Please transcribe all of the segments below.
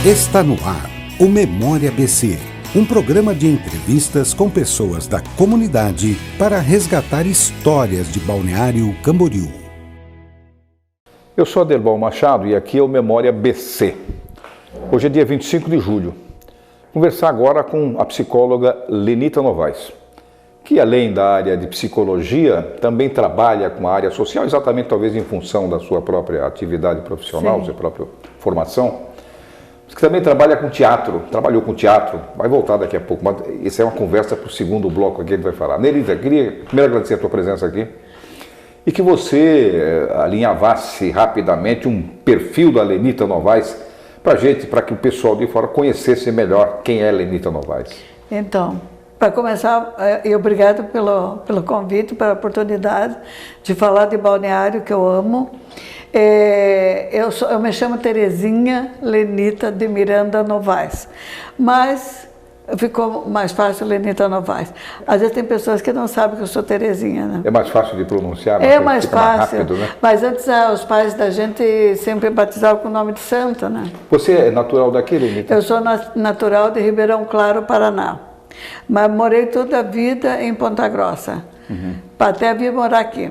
Está no ar o Memória BC, um programa de entrevistas com pessoas da comunidade para resgatar histórias de Balneário Camboriú. Eu sou Adelbal Machado e aqui é o Memória BC. Hoje é dia 25 de julho. Conversar agora com a psicóloga Lenita Novaes, que além da área de psicologia, também trabalha com a área social, exatamente talvez em função da sua própria atividade profissional, sua própria formação. Mas que também trabalha com teatro, trabalhou com teatro, vai voltar daqui a pouco, mas isso é uma conversa para o segundo bloco aqui que a gente vai falar. Lenita, queria primeiro agradecer a tua presença aqui e que você alinhavasse rapidamente um perfil da Lenita Novaes para a gente, para que o pessoal de fora conhecesse melhor quem é Lenita Novaes. Então, para começar, e obrigado pelo convite, pela oportunidade de falar de Balneário, que eu amo. Eu me chamo Terezinha Lenita de Miranda Novaes, mas ficou mais fácil Lenita Novaes. Às vezes tem pessoas que não sabem que eu sou Terezinha, né? É mais fácil de pronunciar? É mais fácil, mais rápido, né? Mas antes os pais da gente sempre batizavam com o nome de santo, né? Você é natural daqui, Lenita? Eu sou natural de Ribeirão Claro, Paraná, mas morei toda a vida em Ponta Grossa. Até vir morar aqui.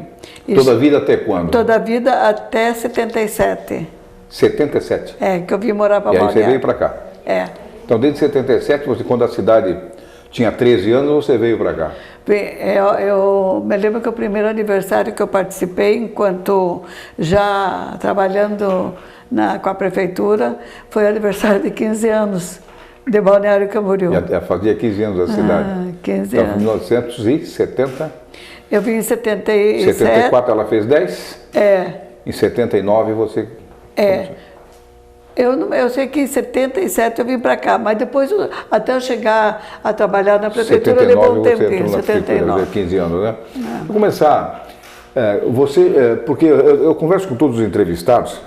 Toda a vida até quando? Toda a vida até 77. 77? É, que eu vim morar para Balneário. E aí você veio para cá? É. Então desde 77, você, quando a cidade tinha 13 anos, você veio para cá? Eu me lembro que o primeiro aniversário que eu participei, enquanto já trabalhando com a prefeitura, foi o aniversário de 15 anos de Balneário Camboriú. Já fazia 15 anos da cidade? 15 então, anos. Em 1970? Eu vim em 77. Em 74 ela fez 10? É. Em 79 você... É. Eu sei que em 77 eu vim para cá, mas depois, até eu chegar a trabalhar na prefeitura, levou um tempinho. 79. 15 anos, né? Vou começar, porque eu converso com todos os entrevistados,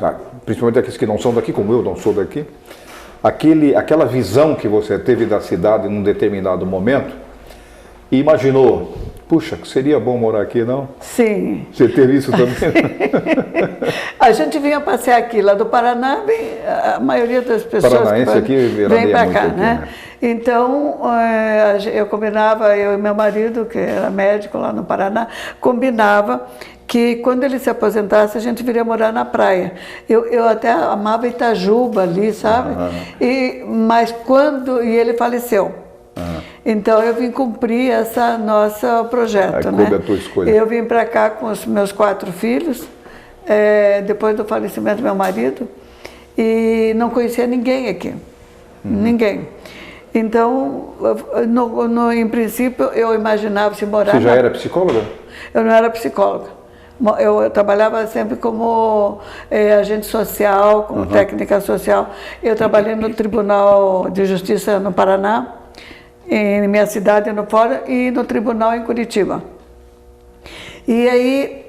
principalmente aqueles que não são daqui, como eu não sou daqui, aquela visão que você teve da cidade num determinado momento, e imaginou, puxa, seria bom morar aqui, não? Sim. Você teve isso também? A gente vinha passear aqui, lá do Paraná, a maioria das pessoas Paranaense aqui vem para cá, aqui, né? Então, eu combinava, eu e meu marido, que era médico lá no Paraná, combinava que quando ele se aposentasse, a gente viria morar na praia. Eu até amava Itajuba ali, sabe? Mas e ele faleceu. Então eu vim cumprir esse nosso projeto, né? A tua escolha. Eu vim para cá com os meus 4 filhos, depois do falecimento do meu marido, e não conhecia ninguém aqui, ninguém. Então, em princípio, eu imaginava se morar... Você já era psicóloga? Eu não era psicóloga. Eu trabalhava sempre como agente social, como técnica social. Eu trabalhei no Tribunal de Justiça no Paraná, em minha cidade, no Fora, e no tribunal em Curitiba. E aí,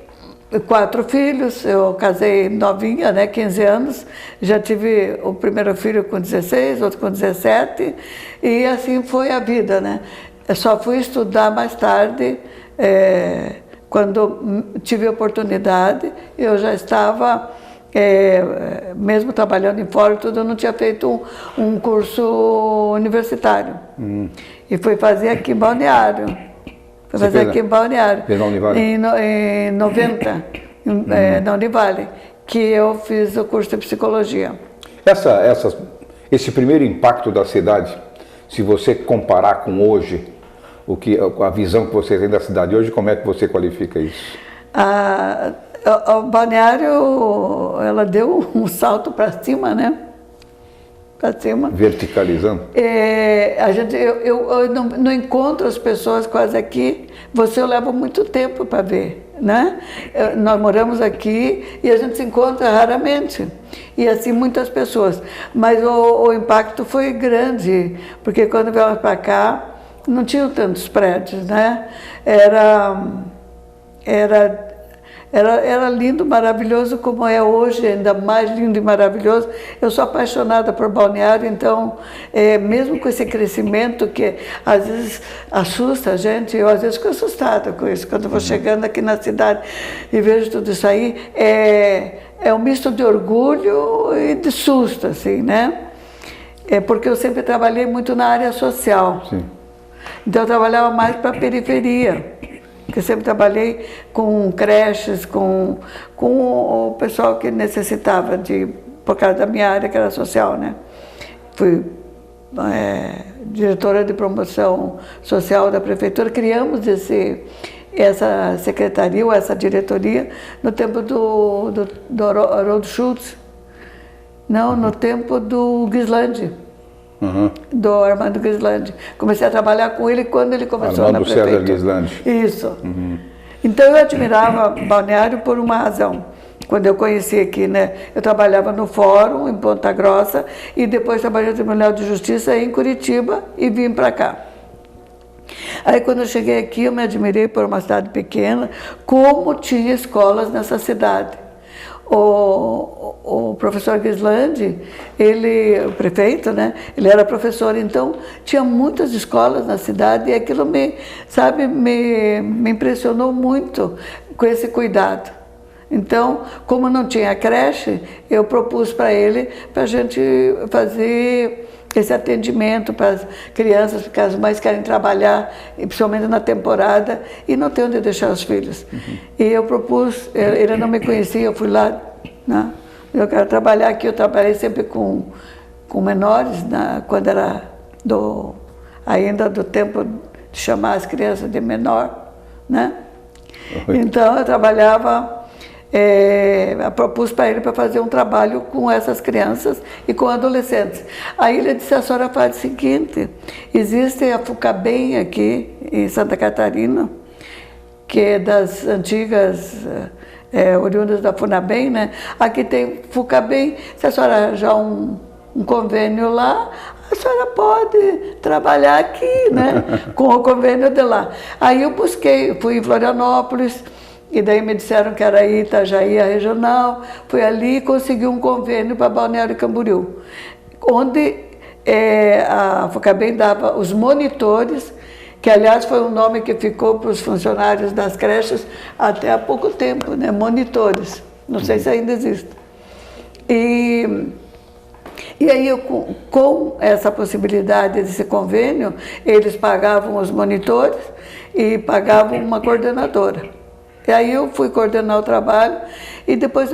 4 filhos, eu casei novinha, né, 15 anos, já tive o primeiro filho com 16, outro com 17, e assim foi a vida, né. Eu só fui estudar mais tarde, quando tive a oportunidade, eu já estava... mesmo trabalhando em fora, eu não tinha feito um curso universitário. E fui fazer aqui em Balneário. Fez na Univale? Em 90, na Univale, que eu fiz o curso de psicologia. Esse primeiro impacto da cidade, se você comparar com hoje, a visão que você tem da cidade hoje, como é que você qualifica isso? O Balneário, ela deu um salto para cima, né? Para cima. Verticalizando? Eu não encontro as pessoas quase aqui. Eu levo muito tempo para ver, né? Nós moramos aqui e a gente se encontra raramente. E assim, muitas pessoas. Mas o impacto foi grande, porque quando viemos para cá, não tinham tantos prédios, né? Era lindo, maravilhoso, como é hoje, ainda mais lindo e maravilhoso. Eu sou apaixonada por Balneário, então, mesmo com esse crescimento que às vezes assusta a gente, eu às vezes fico assustada com isso, quando eu vou chegando aqui na cidade e vejo tudo isso aí, é um misto de orgulho e de susto, assim, né? É porque eu sempre trabalhei muito na área social. Sim. Então eu trabalhava mais para a periferia. Porque eu sempre trabalhei com creches, com o pessoal que necessitava por causa da minha área, que era social, né? Fui diretora de promoção social da prefeitura. Criamos essa secretaria, ou essa diretoria, no tempo do Haroldo Schultz. Não, no tempo do Guislandi. Uhum. Do Armando Guislandi. Comecei a trabalhar com ele quando ele começou Armando na prefeitura. César Guislandi. Isso. Uhum. Então eu admirava Balneário por uma razão. Quando eu conheci aqui, né, eu trabalhava no Fórum, em Ponta Grossa, e depois trabalhei no Tribunal de Justiça em Curitiba e vim para cá. Aí quando eu cheguei aqui, eu me admirei por uma cidade pequena, como tinha escolas nessa cidade. O professor Guislandi, o prefeito, né, ele era professor, então tinha muitas escolas na cidade e aquilo me impressionou muito com esse cuidado. Então, como não tinha creche, eu propus para ele, para a gente fazer esse atendimento para as crianças, porque as mães querem trabalhar, principalmente na temporada, e não tem onde deixar os filhos. Uhum. E eu propus, ele não me conhecia, eu fui lá, né? Eu quero trabalhar aqui, eu trabalhei sempre com menores, né? Quando era ainda do tempo de chamar as crianças de menor, né? Uhum. Então eu trabalhava... propus para ele para fazer um trabalho com essas crianças e com adolescentes. Aí ele disse: a senhora faz o seguinte, existe a FUCABEM aqui em Santa Catarina, que é das antigas oriundas da FUNABEM, né? Aqui tem FUCABEM, se a senhora arranjar um convênio lá, a senhora pode trabalhar aqui, né? Com o convênio de lá. Aí eu busquei, fui em Florianópolis, e daí me disseram que era Itajaí, a regional. Fui ali e consegui um convênio para Balneário Camboriú, onde a FUCABEM dava os monitores, que aliás foi um nome que ficou para os funcionários das creches até há pouco tempo, né? Monitores, não sei se ainda existe. E aí, com essa possibilidade desse convênio, eles pagavam os monitores e pagavam uma coordenadora. E aí eu fui coordenar o trabalho e depois,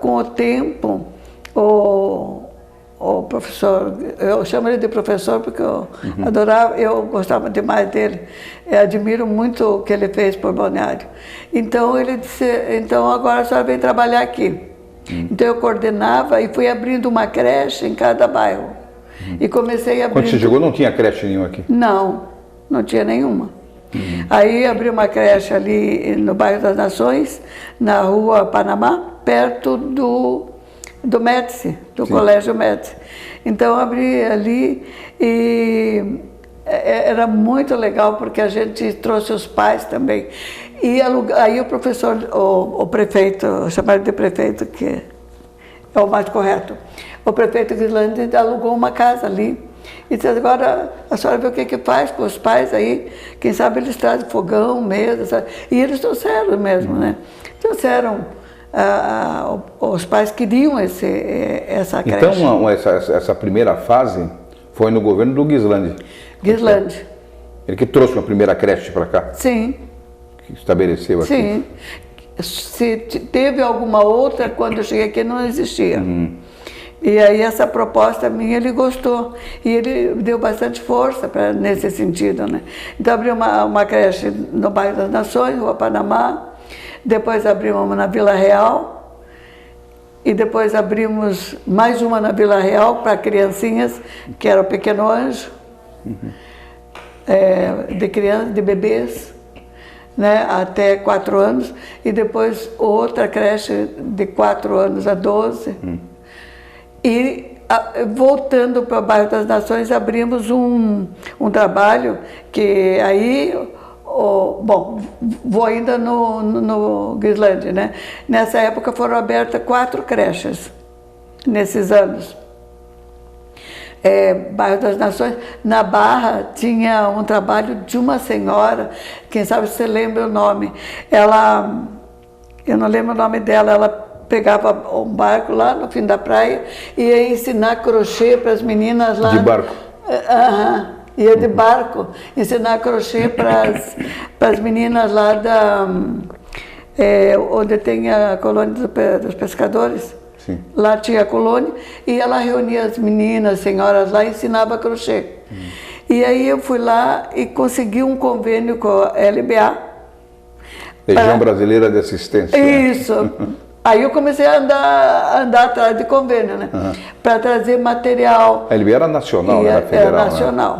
com o tempo, o professor, eu chamo ele de professor porque eu adorava, eu gostava demais dele, eu admiro muito o que ele fez por Balneário. Então ele disse: então agora a senhora vem trabalhar aqui. Então eu coordenava e fui abrindo uma creche em cada bairro. E comecei a abrir... Quando você chegou não tinha creche nenhuma aqui? Não tinha nenhuma. Aí abri uma creche ali no bairro das Nações, na rua Panamá, perto do Médici, do Sim. Colégio Médici. Então abri ali e era muito legal porque a gente trouxe os pais também. E aí o professor, o prefeito, chamaram de prefeito, que é o mais correto, o prefeito Guislandi alugou uma casa ali. E disse: agora a senhora vê o que faz com os pais aí, quem sabe eles trazem fogão, mesa, sabe? E eles trouxeram mesmo, né? Trouxeram, os pais queriam essa creche. Então essa primeira fase foi no governo do Guislandi? Guislandi. Ele que trouxe uma primeira creche para cá? Sim. Que estabeleceu aqui? Sim. Se teve alguma outra, quando eu cheguei aqui não existia. E aí essa proposta minha ele gostou e ele deu bastante força nesse sentido, né? Então abriu uma creche no bairro das Nações, Rua Panamá, depois abrimos uma na Vila Real e depois abrimos mais uma na Vila Real para criancinhas, que era o Pequeno Anjo, de crianças, de bebês, né, até 4 anos, e depois outra creche de 4 anos a 12. E voltando para o bairro das Nações, abrimos um trabalho que aí, bom, vou ainda no Guislandi, né? Nessa época foram abertas 4 creches, nesses anos. Bairro das Nações, na Barra tinha um trabalho de uma senhora, quem sabe você lembra o nome, eu não lembro o nome dela, ela pegava um barco lá no fim da praia e ia ensinar crochê para as meninas lá. De barco? Ia de barco, ensinar crochê para as meninas lá onde tem a colônia dos pescadores. Sim. Lá tinha a colônia e ela reunia as meninas, as senhoras lá e ensinava crochê. E aí eu fui lá e consegui um convênio com a LBA. Legião Brasileira de Assistência. Isso. Aí eu comecei a andar atrás de convênio, né? Para trazer material. A LBA era nacional, era federal. Era nacional.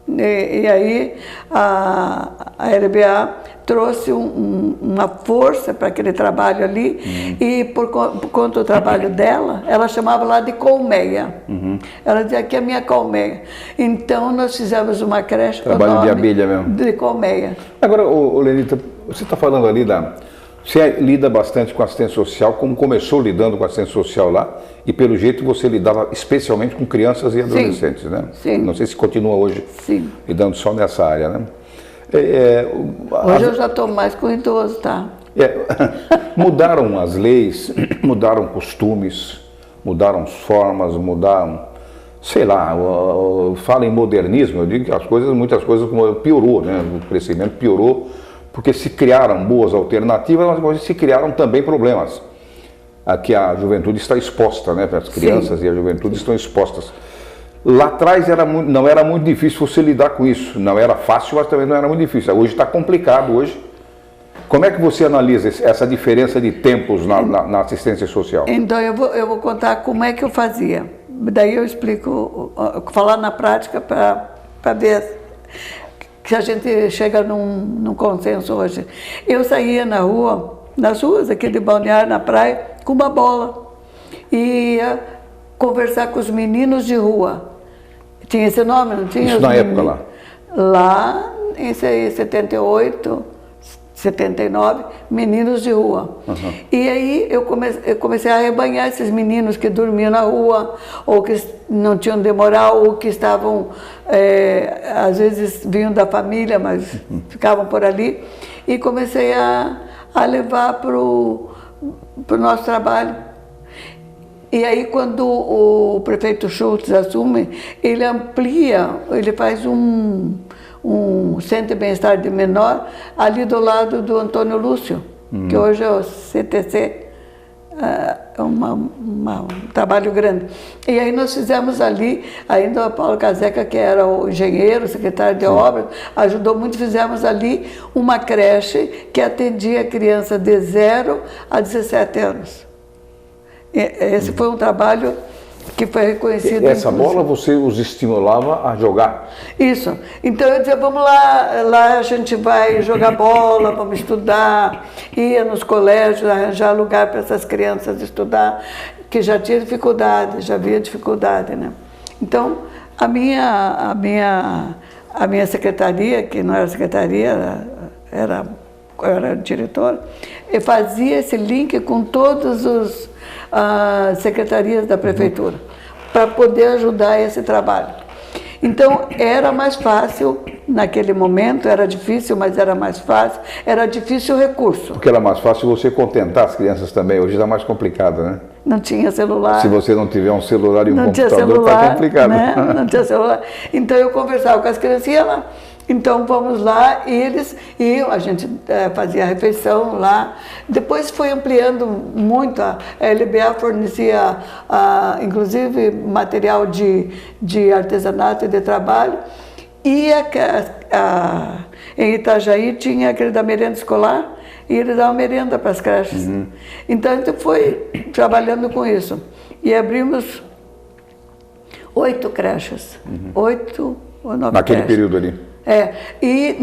Né? E aí a LBA trouxe uma força para aquele trabalho ali e por conta do trabalho dela, ela chamava lá de colmeia. Ela dizia que é a minha colmeia. Então nós fizemos uma creche com o Trabalho nome de abelha mesmo. de colmeia. Agora, Lenita, você está falando ali Você lida bastante com assistência social, como começou lidando com assistência social lá, e pelo jeito você lidava especialmente com crianças e adolescentes, Sim. né? Sim. Não sei se continua hoje Sim. lidando só nessa área, né? Hoje eu já estou mais com idoso, tá? Mudaram as leis, mudaram costumes, mudaram formas, mudaram, sei lá, fala em modernismo, eu digo que muitas coisas piorou, né? O crescimento piorou, porque se criaram boas alternativas, mas se criaram também problemas. Aqui a juventude está exposta, né? As crianças e a juventude estão expostas. Lá atrás não era muito difícil você lidar com isso. Não era fácil, mas também não era muito difícil. Hoje está complicado. Hoje. Como é que você analisa essa diferença de tempos na assistência social? Então eu vou contar como é que eu fazia. Daí eu explico, falar na prática para ver que a gente chega num consenso hoje. Eu saía na rua, nas ruas aqui de Balneário, na praia, com uma bola. E ia conversar com os meninos de rua. Tinha esse nome, não tinha? Isso na época lá? Lá, em 78, 79, meninos de rua. E aí eu comecei a arrebanhar esses meninos que dormiam na rua, ou que não tinham de moral, ou que estavam, às vezes vinham da família, mas ficavam por ali. E comecei a levar para o nosso trabalho. E aí, quando o prefeito Schultz assume, ele amplia, ele faz um centro de bem-estar de menor ali do lado do Antônio Lúcio, que hoje é o CTC, é um trabalho grande. E aí nós fizemos ali, ainda o Paulo Caseca, que era o engenheiro, secretário de obras, ajudou muito, fizemos ali uma creche que atendia criança de 0 a 17 anos. Esse foi um trabalho que foi reconhecido. Essa bola você os estimulava a jogar? Isso. Então eu dizia, vamos lá a gente vai jogar bola, vamos estudar, ia nos colégios arranjar lugar para essas crianças estudar, que já tinha dificuldade, já havia dificuldade, né? Então a minha secretaria, que não era secretaria, eu era diretora, eu fazia esse link com todos as secretarias da prefeitura, para poder ajudar esse trabalho. Então, era mais fácil, naquele momento, era difícil, mas era mais fácil, era difícil o recurso. Porque era mais fácil você contentar as crianças também, hoje está mais complicado, né? Não tinha celular. Se você não tiver um celular e um computador, está complicado. Né? Não tinha celular. Então, eu conversava com as criancinhas lá. Então vamos lá, a gente fazia a refeição lá. Depois foi ampliando muito, a LBA fornecia inclusive material de artesanato e de trabalho. E em Itajaí tinha aquele da merenda escolar, e ele dava merenda para as creches. Então a gente foi trabalhando com isso. E abrimos 8 creches, 8 ou 9 naquele creches. período ali. E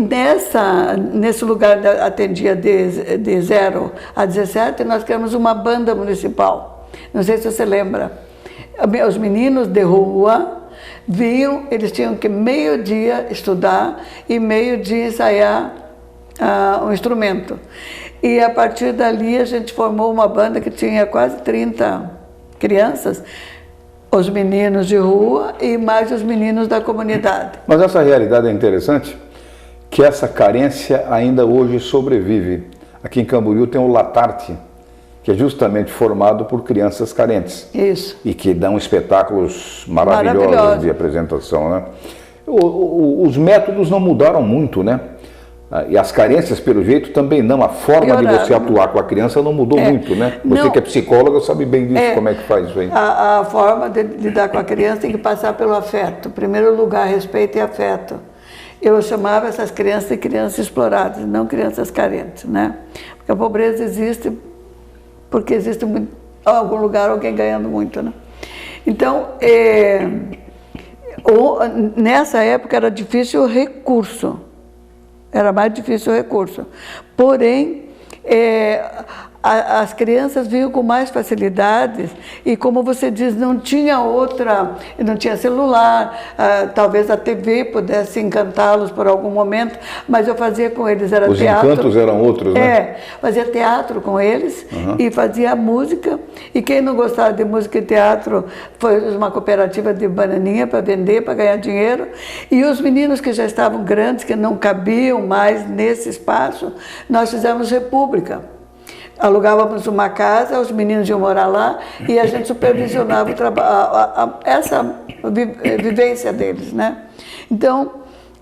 nesse lugar atendia de 0 a 17, nós criamos uma banda municipal. Não sei se você lembra. Os meninos de rua vinham, eles tinham que meio-dia estudar e meio-dia ensaiar um instrumento. E a partir dali a gente formou uma banda que tinha quase 30 crianças, os meninos de rua e mais os meninos da comunidade. Mas essa realidade é interessante, que essa carência ainda hoje sobrevive. Aqui em Camboriú tem o Latarte, que é justamente formado por crianças carentes. Isso. E que dão espetáculos maravilhosos de apresentação, né? Os métodos não mudaram muito, né? E as carências, pelo jeito, também não. A forma de você atuar com a criança não mudou muito, né? Você que é psicóloga sabe bem disso, como é que faz isso aí. A forma de lidar com a criança tem que passar pelo afeto. Em primeiro lugar, respeito e afeto. Eu chamava essas crianças de crianças exploradas, não crianças carentes, né? Porque a pobreza existe porque existe em algum lugar alguém ganhando muito, né? Então, nessa época era difícil o recurso. Era mais difícil o recurso. Porém, as crianças vinham com mais facilidades e, como você diz, não tinha celular, talvez a TV pudesse encantá-los por algum momento, mas eu fazia com eles, teatro. Os encantos eram outros, né? Fazia teatro com eles e fazia música, e quem não gostava de música e teatro foi uma cooperativa de bananinha para vender, para ganhar dinheiro, e os meninos que já estavam grandes, que não cabiam mais nesse espaço, nós fizemos república. Alugávamos uma casa, os meninos iam morar lá e a gente supervisionava essa vivência deles, né? Então,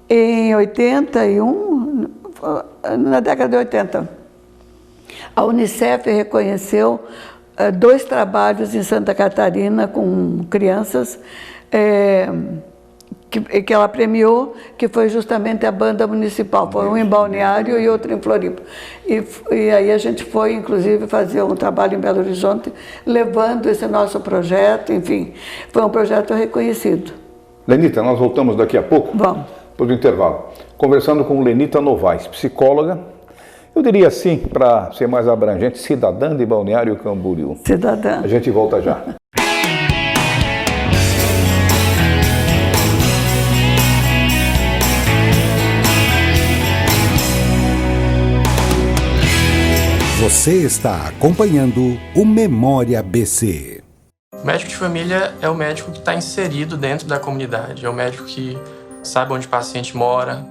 em 81, na década de 80, a Unicef reconheceu 2 trabalhos em Santa Catarina com crianças que ela premiou, que foi justamente a banda municipal. Foi um em Balneário e outro em Floripa. E aí a gente foi, inclusive, fazer um trabalho em Belo Horizonte, levando esse nosso projeto, enfim. Foi um projeto reconhecido. Lenita, nós voltamos daqui a pouco. Vamos. Depois do intervalo. Conversando com Lenita Novaes, psicóloga, eu diria assim, para ser mais abrangente, cidadã de Balneário Camboriú. Cidadã. A gente volta já. Você está acompanhando o Memória BC. O médico de família é o médico que está inserido dentro da comunidade, é o médico que sabe onde o paciente mora,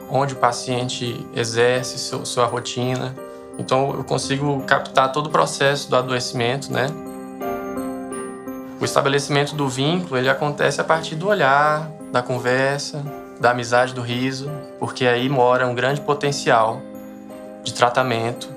onde o paciente exerce sua rotina. Então eu consigo captar todo o processo do adoecimento, né? O estabelecimento do vínculo, ele acontece a partir do olhar, da conversa, da amizade, do riso, porque aí mora um grande potencial de tratamento.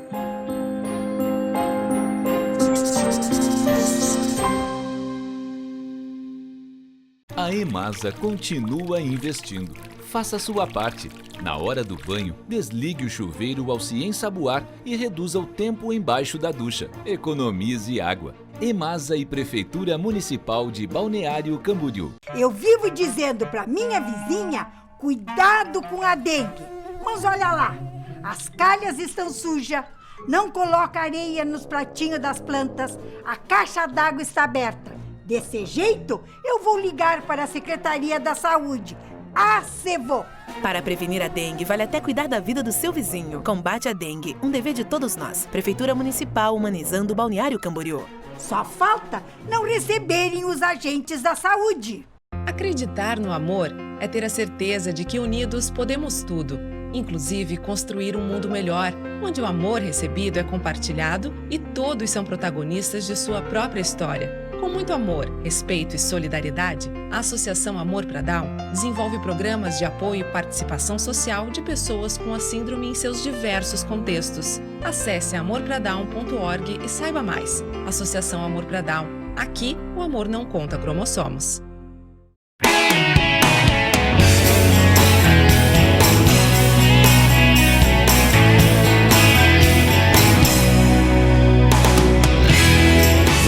A EMASA continua investindo. Faça a sua parte. Na hora do banho, desligue o chuveiro ao se ensaboar e reduza o tempo embaixo da ducha. Economize água. EMASA e Prefeitura Municipal de Balneário Camboriú. Eu vivo dizendo para minha vizinha, cuidado com a dengue. Mas olha lá, as calhas estão sujas, não coloca areia nos pratinhos das plantas, a caixa d'água está aberta. Desse jeito, eu vou ligar para a Secretaria da Saúde. ACEVO. Para prevenir a dengue, vale até cuidar da vida do seu vizinho. Combate a dengue, um dever de todos nós. Prefeitura Municipal humanizando o Balneário Camboriú. Só falta não receberem os agentes da saúde. Acreditar no amor é ter a certeza de que unidos podemos tudo, inclusive construir um mundo melhor, onde o amor recebido é compartilhado e todos são protagonistas de sua própria história. Com muito amor, respeito e solidariedade, a Associação Amor pra Down desenvolve programas de apoio e participação social de pessoas com a síndrome em seus diversos contextos. Acesse amorpradown.org e saiba mais. Associação Amor pra Down. Aqui, o amor não conta cromossomos.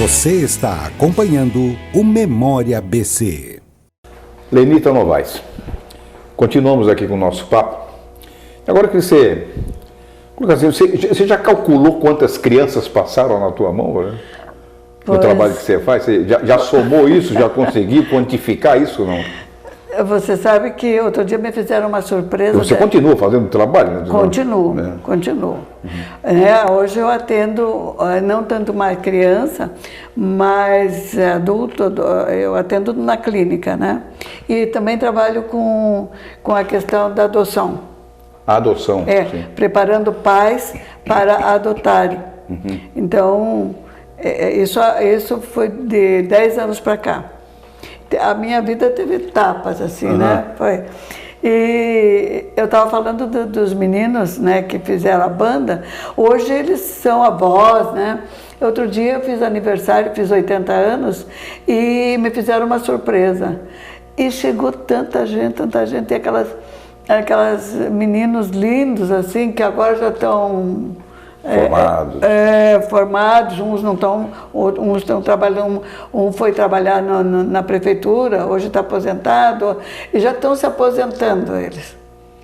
Você está acompanhando o Memória BC. Lenita Novaes, continuamos aqui com o nosso papo. Agora que você já calculou quantas crianças passaram na tua mão, né? No trabalho que você faz? Você já somou isso? Já conseguiu quantificar isso ou não? Você sabe que outro dia me fizeram uma surpresa. Você continua fazendo trabalho? Né? Continuo. Hoje eu atendo, não tanto mais criança, mas adulto, eu atendo na clínica, né? E também trabalho com a questão da adoção. A adoção? Sim. Preparando pais para adotarem. Então, isso foi de 10 anos para cá. A minha vida teve etapas, assim, né? Foi. E eu estava falando dos meninos, né, que fizeram a banda. Hoje eles são avós, né? Outro dia eu fiz aniversário, fiz 80 anos e me fizeram uma surpresa. E chegou tanta gente, e aquelas meninos lindos, assim, que agora já estão formados, uns não estão, uns estão trabalhando, um foi trabalhar na prefeitura, hoje está aposentado, e já estão se aposentando eles.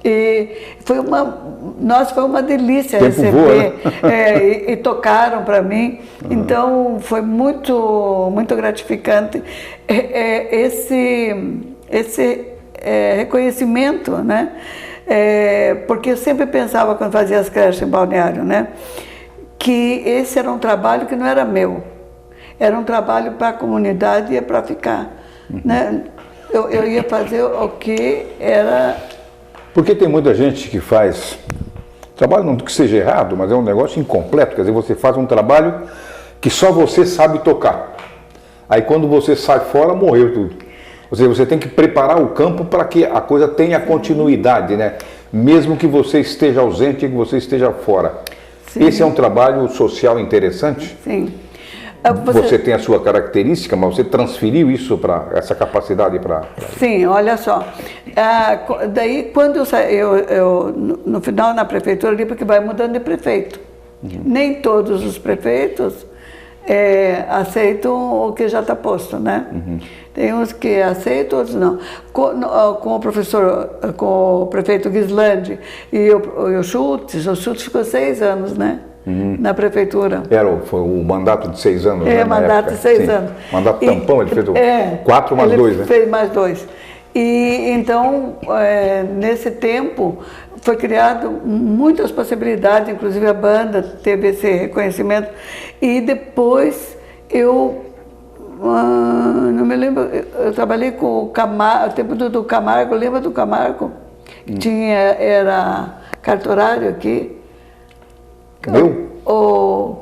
E foi uma delícia receber, e tocaram para mim, então foi muito, muito gratificante esse reconhecimento, né? Porque eu sempre pensava, quando fazia as creches em Balneário, né, que esse era um trabalho que não era meu, era um trabalho para a comunidade e para ficar. Né? Eu ia fazer o que era... Porque tem muita gente que faz trabalho, não que seja errado, mas é um negócio incompleto, quer dizer, você faz um trabalho que só você sabe tocar. Aí quando você sai fora, morreu tudo. Ou seja, você tem que preparar o campo para que a coisa tenha continuidade, né? Mesmo que você esteja ausente e que você esteja fora. Sim. Esse é um trabalho social interessante? Sim. Você tem a sua característica, mas você transferiu isso para essa capacidade para... Sim, olha só. Daí, quando eu saí, no final na prefeitura ali, porque vai mudando de prefeito. Nem todos os prefeitos aceitam o que já está posto, né? Tem uns que aceitam, outros não. Com o prefeito Guislandi e o Schultz ficou 6 anos, né? Na prefeitura. Foi o mandato de 6 anos, né? Mandato de 6 anos. Mandato tampão, ele fez 4 mais 2, né? Ele fez mais 2. E então, nesse tempo, foi criado muitas possibilidades, inclusive a banda teve esse reconhecimento. E depois eu não me lembro, eu trabalhei com o Camargo, o tempo do Camargo, lembra do Camargo? Era cartorário aqui. Meu? O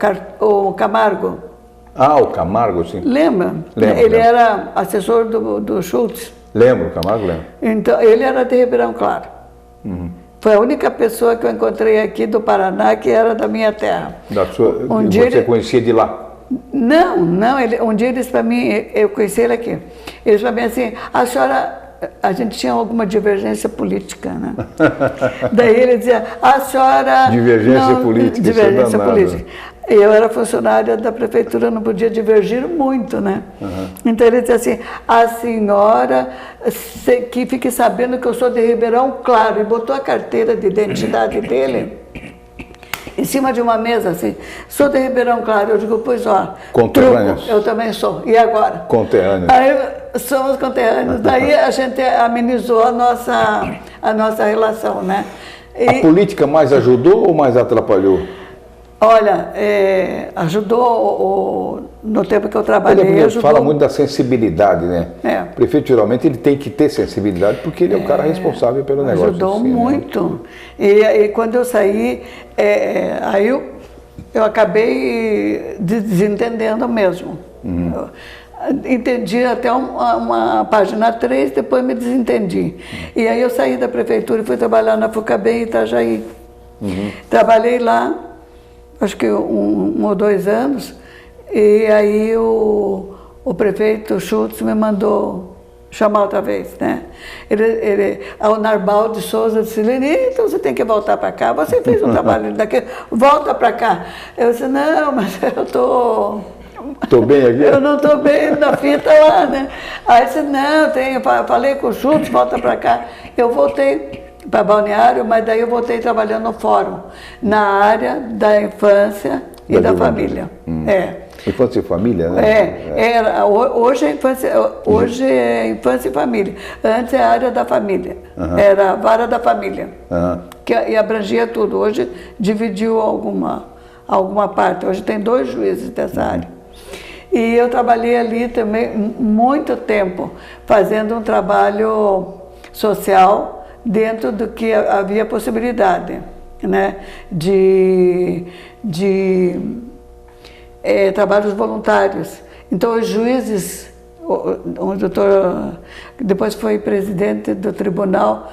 Camargo. Ah, o Camargo, sim. Lembra? Ele era assessor do Schultz. Lembro, Camargo, lembro. Então, ele era de Ribeirão Claro. Foi a única pessoa que eu encontrei aqui do Paraná que era da minha terra. Você conhecia de lá? Não. Um dia ele disse para mim, eu conheci ele aqui. Ele disse para mim assim, a senhora... A gente tinha alguma divergência política, né? Daí ele dizia, a senhora... Divergência política. Divergência política. Eu era funcionária da prefeitura, não podia divergir muito, né? Então ele dizia assim, a senhora que fique sabendo que eu sou de Ribeirão Claro, e botou a carteira de identidade dele em cima de uma mesa, assim, sou de Ribeirão Claro. Eu digo, pois ó, conterrâneos. Eu também sou, e agora? Conterrâneos. Aí somos conterrâneos, daí a gente amenizou a nossa relação, né? A política mais ajudou ou mais atrapalhou? Olha, ajudou no tempo que eu trabalhei. Ele fala muito da sensibilidade, né? O prefeito, geralmente, ele tem que ter sensibilidade porque ele é o cara responsável pelo negócio. Ajudou assim, muito. Né? E quando eu saí, aí eu acabei desentendendo mesmo. Entendi até uma página 3, depois me desentendi. E aí eu saí da prefeitura e fui trabalhar na FUCABEM em Itajaí. Trabalhei lá, acho que 1 ou 2 anos, e aí o prefeito Schultz me mandou chamar outra vez, né? O Narbal de Souza disse, Leni, então você tem que voltar para cá, você fez um trabalho daqui, volta para cá. Eu disse, não, mas eu estou bem aqui? Eu não estou bem na fita lá, né? Aí disse, não, falei com o Schultz, volta para cá. Eu voltei para Balneário, mas daí eu voltei trabalhando no fórum, na área da infância e da família. Infância e família, né? Hoje é infância e família. Antes é a área da família. Era a vara da família. E abrangia tudo. Hoje dividiu alguma parte. Hoje tem 2 juízes dessa área. E eu trabalhei ali também muito tempo, fazendo um trabalho social dentro do que havia possibilidade. né, de trabalhos voluntários. Então, os juízes, o doutor, depois foi presidente do tribunal,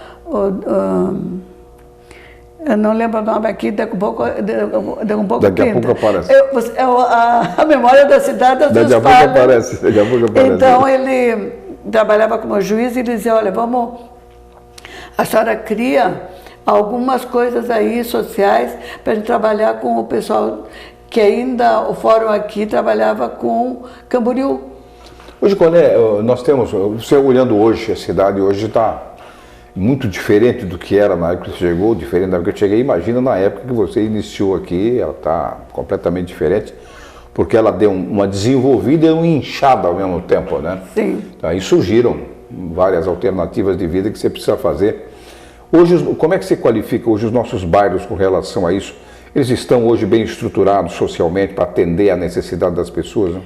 eu não lembro o nome aqui, daqui a pouco Daqui a pouco aparece. A memória da cidade, daqui a pouco aparece. Então, ele trabalhava como juiz e ele dizia, olha, a senhora cria algumas coisas aí sociais para a gente trabalhar com o pessoal, que ainda o fórum aqui trabalhava com Camboriú. Hoje, nós temos, você olhando hoje, a cidade hoje está muito diferente do que era na época que você chegou, diferente da época que eu cheguei. Imagina na época que você iniciou aqui, ela está completamente diferente, porque ela deu uma desenvolvida e uma inchada ao mesmo tempo, né? Sim. Aí surgiram várias alternativas de vida que você precisa fazer. Hoje, como é que você qualifica hoje os nossos bairros com relação a isso? Eles estão hoje bem estruturados socialmente para atender à necessidade das pessoas, né?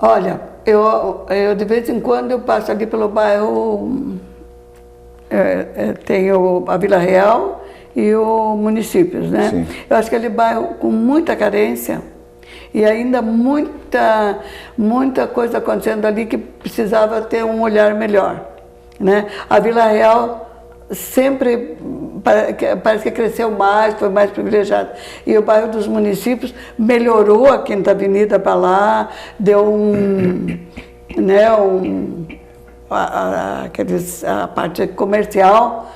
Olha, eu de vez em quando eu passo ali pelo bairro, tenho a Vila Real e o Municípios, né? Sim. Eu acho que aquele bairro com muita carência e ainda muita coisa acontecendo ali que precisava ter um olhar melhor, né? A Vila Real sempre parece que cresceu mais, foi mais privilegiado. E o bairro dos Municípios melhorou a Quinta Avenida para lá, deu a parte comercial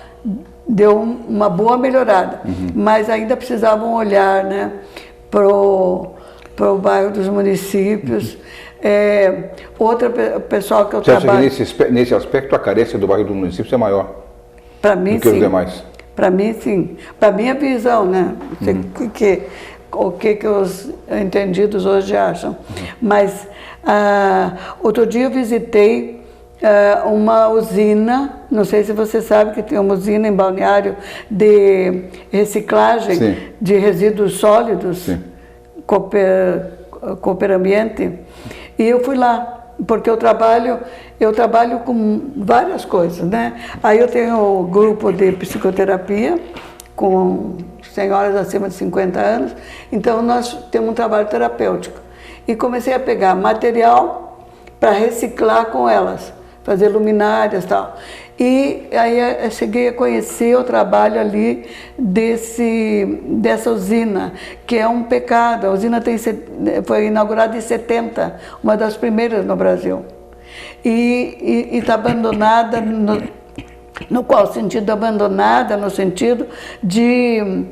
deu uma boa melhorada, mas ainda precisava um olhar, né, pro bairro dos Municípios. Outra pessoal que eu trabalho... Você acha que nesse aspecto a carência do bairro dos Municípios é maior? Para mim, do que sim. Os demais? Para mim, sim. Para minha visão, né? O que os entendidos hoje acham. Mas, outro dia eu visitei uma usina, não sei se você sabe que tem uma usina em Balneário de reciclagem Sim. de resíduos sólidos, Sim. Cooperambiente, e eu fui lá. Porque eu trabalho com várias coisas, né? Aí eu tenho o grupo de psicoterapia com senhoras acima de 50 anos, então nós temos um trabalho terapêutico. E comecei a pegar material para reciclar com elas, fazer luminárias e tal. E aí eu cheguei a conhecer o trabalho ali dessa usina, que é um pecado. A usina foi inaugurada em 70, uma das primeiras no Brasil. E está abandonada, no qual sentido? Abandonada no sentido de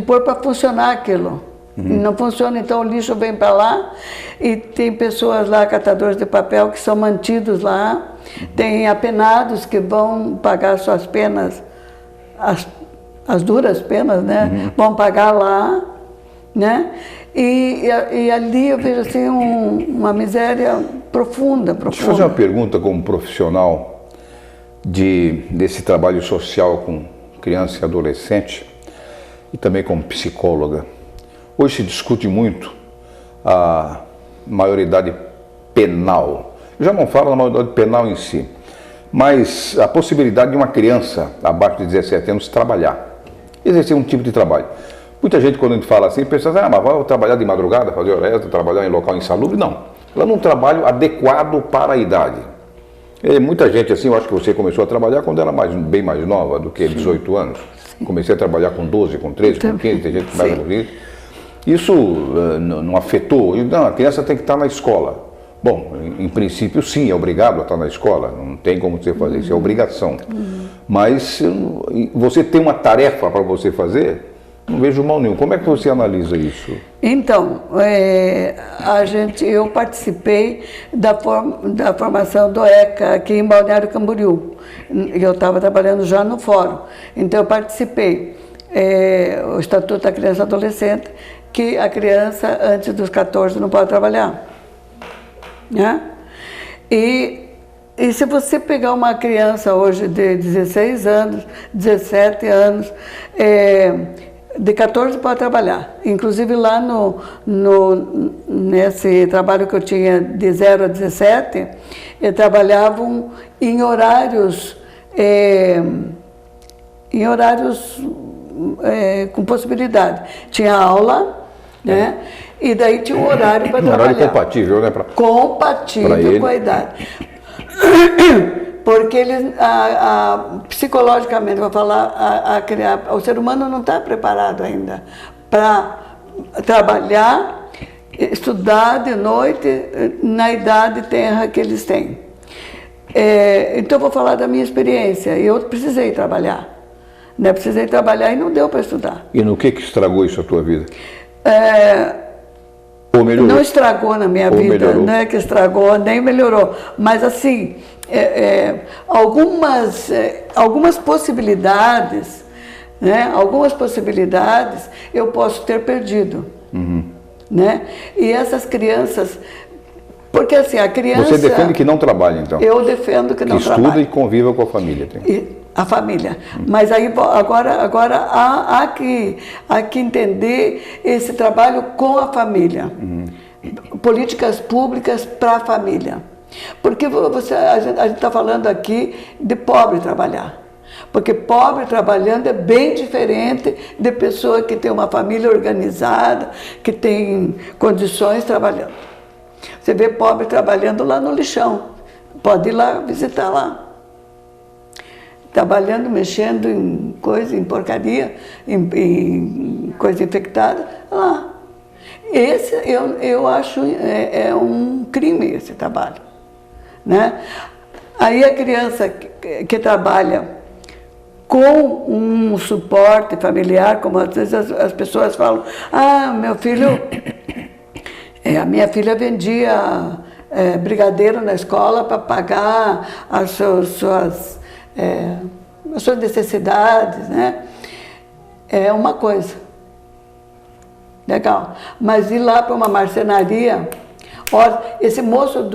pôr para funcionar aquilo. Não funciona, então o lixo vem para lá e tem pessoas lá, catadores de papel, que são mantidos lá, tem apenados que vão pagar suas penas, as duras penas, né? Vão pagar lá, né? E ali eu vejo assim uma miséria profunda. Deixa eu fazer uma pergunta como profissional desse trabalho social com criança e adolescente e também como psicóloga. Hoje se discute muito a maioridade penal. Eu já não falo da maioridade penal em si, mas a possibilidade de uma criança abaixo de 17 anos trabalhar, exercer um tipo de trabalho. Muita gente, quando a gente fala assim, pensa, mas vai trabalhar de madrugada, fazer hora extra, trabalhar em local insalubre? Não. Ela não trabalha adequado para a idade. E muita gente, assim, eu acho que você começou a trabalhar quando era bem mais nova do que 18 anos. Sim. Comecei a trabalhar com 12, com 13, com 15, tem gente que vai morrer. Isso não afetou? Não, a criança tem que estar na escola. Bom, em princípio sim, é obrigado a estar na escola, não tem como você fazer, isso é obrigação. Mas você tem uma tarefa para você fazer, não vejo mal nenhum. Como é que você analisa isso? Então, eu participei da formação do ECA aqui em Balneário Camboriú. Eu estava trabalhando já no fórum, então eu participei. O Estatuto da Criança e Adolescente, que a criança antes dos 14 não pode trabalhar. Né? E se você pegar uma criança hoje de 16 anos, 17 anos, de 14 pode trabalhar. Inclusive lá nesse trabalho que eu tinha de 0 a 17, trabalhavam em horários com possibilidade. Tinha aula, né? E daí tinha um horário para trabalhar. Horário compatível, né? Compatível com a idade. Porque eles, psicologicamente, vou falar, o ser humano não está preparado ainda para trabalhar, estudar de noite na idade tenra que eles têm. Então, vou falar da minha experiência. Eu precisei trabalhar. Né? Precisei trabalhar e não deu para estudar. E no que estragou isso a tua vida? Ou melhorou? Não estragou na minha vida, não é que estragou, nem melhorou. Mas, assim, algumas possibilidades, né? Algumas possibilidades eu posso ter perdido. Né? E essas crianças... Porque assim, a criança... Você defende que não trabalha, então? Eu defendo que não trabalha. Estuda e conviva com a família. A família. Mas aí agora há que entender esse trabalho com a família. Políticas públicas para a família. Porque a gente está falando aqui de pobre trabalhar. Porque pobre trabalhando é bem diferente de pessoa que tem uma família organizada, que tem condições trabalhando. Você vê pobre trabalhando lá no lixão. Pode ir lá visitar lá. Trabalhando, mexendo em coisa, em porcaria, em coisa infectada, lá. Esse eu acho um crime, esse trabalho. Né? Aí a criança que trabalha com um suporte familiar, como às vezes as pessoas falam, meu filho... a minha filha vendia brigadeiro na escola para pagar as suas necessidades, né? É uma coisa. Legal. Mas ir lá para uma marcenaria, olha, esse moço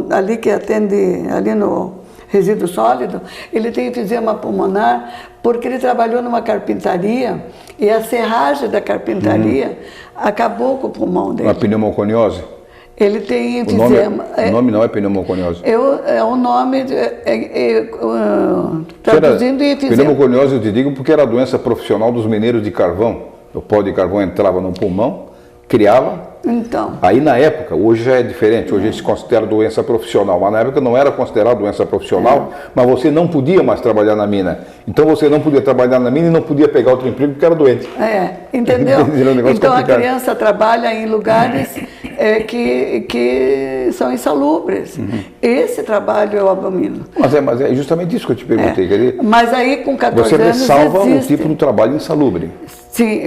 ali que atende ali no resíduo sólido, ele tem enfisema pulmonar porque ele trabalhou numa carpintaria e a serragem da carpintaria acabou com o pulmão dele. Uma pneumoconiose? Ele tem enfisema. O nome não é pneumoconiose? É um nome, traduzindo em enfisema. Pneumoconiose eu te digo porque era a doença profissional dos mineiros de carvão. O pó de carvão entrava no pulmão, criava. Então. Aí na época, hoje já é diferente, hoje se considera doença profissional, mas na época não era considerado doença profissional, mas você não podia mais trabalhar na mina. Então você não podia trabalhar na mina e não podia pegar outro emprego porque era doente. Entendeu? Então complicado. A criança trabalha em lugares que são insalubres. Esse trabalho eu abomino. Mas é justamente isso que eu te perguntei. Quer dizer, mas aí com 14 anos você ressalva um tipo de trabalho insalubre. Sim,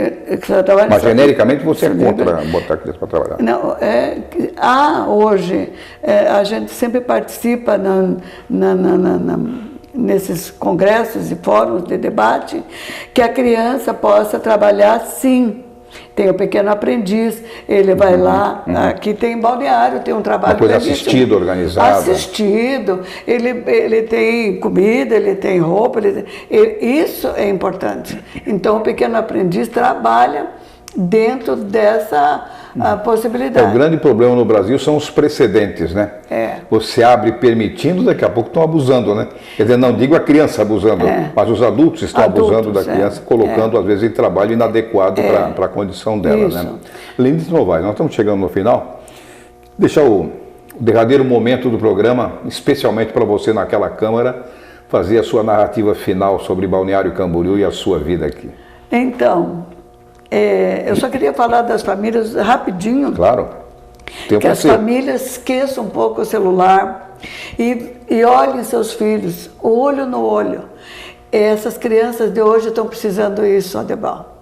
mas genericamente você é contra botar a criança para trabalhar. Não, hoje a gente sempre participa nesses congressos e fóruns de debate que a criança possa trabalhar sim. Tem o Pequeno Aprendiz, ele vai lá, aqui tem Balneário, tem um trabalho... Uma coisa assistida, organizada. Assistido, ele tem comida, ele tem roupa, isso é importante. Então o Pequeno Aprendiz trabalha dentro dessa possibilidade. O grande problema no Brasil são os precedentes, né? Você abre permitindo, daqui a pouco estão abusando, né? Quer dizer, não digo a criança abusando, mas os adultos estão abusando da criança, colocando, às vezes, em trabalho inadequado para a condição dela, né? Lenitta Novaes, nós estamos chegando no final. Deixa o derradeiro momento do programa, especialmente para você naquela câmara, fazer a sua narrativa final sobre Balneário Camboriú e a sua vida aqui. Então... eu só queria falar das famílias rapidinho. Claro. Que as famílias esqueçam um pouco o celular e olhem seus filhos, olho no olho. Essas crianças de hoje estão precisando disso, Adebal.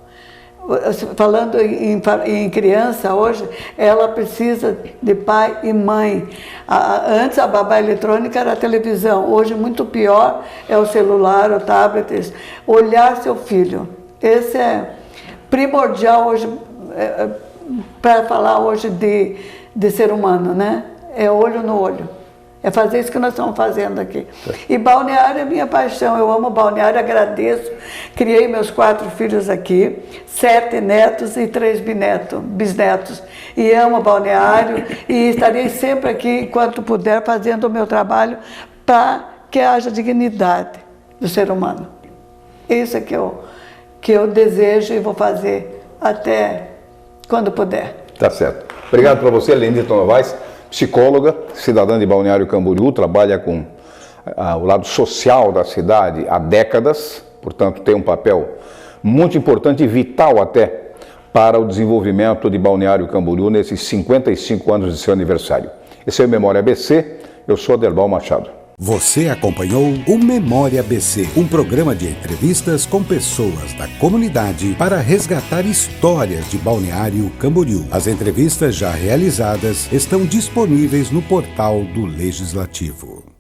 Falando em criança hoje, ela precisa de pai e mãe. Antes a babá eletrônica era a televisão, hoje muito pior é o celular, o tablet. Olhar seu filho. Esse é primordial hoje, para falar hoje de ser humano, né? É olho no olho. É fazer isso que nós estamos fazendo aqui. E Balneário é minha paixão, eu amo Balneário, agradeço. Criei meus 4 filhos aqui, 7 netos e 3 bisnetos. E amo Balneário e estarei sempre aqui, enquanto puder, fazendo o meu trabalho para que haja dignidade do ser humano. Isso é que que eu desejo e vou fazer até quando puder. Tá certo. Obrigado para você, Lenita Novaes, psicóloga, cidadã de Balneário Camboriú, trabalha com o lado social da cidade há décadas, portanto tem um papel muito importante e vital até para o desenvolvimento de Balneário Camboriú nesses 55 anos de seu aniversário. Esse é o Memória ABC, eu sou Adelbal Machado. Você acompanhou o Memória ABC, um programa de entrevistas com pessoas da comunidade para resgatar histórias de Balneário Camboriú. As entrevistas já realizadas estão disponíveis no portal do Legislativo.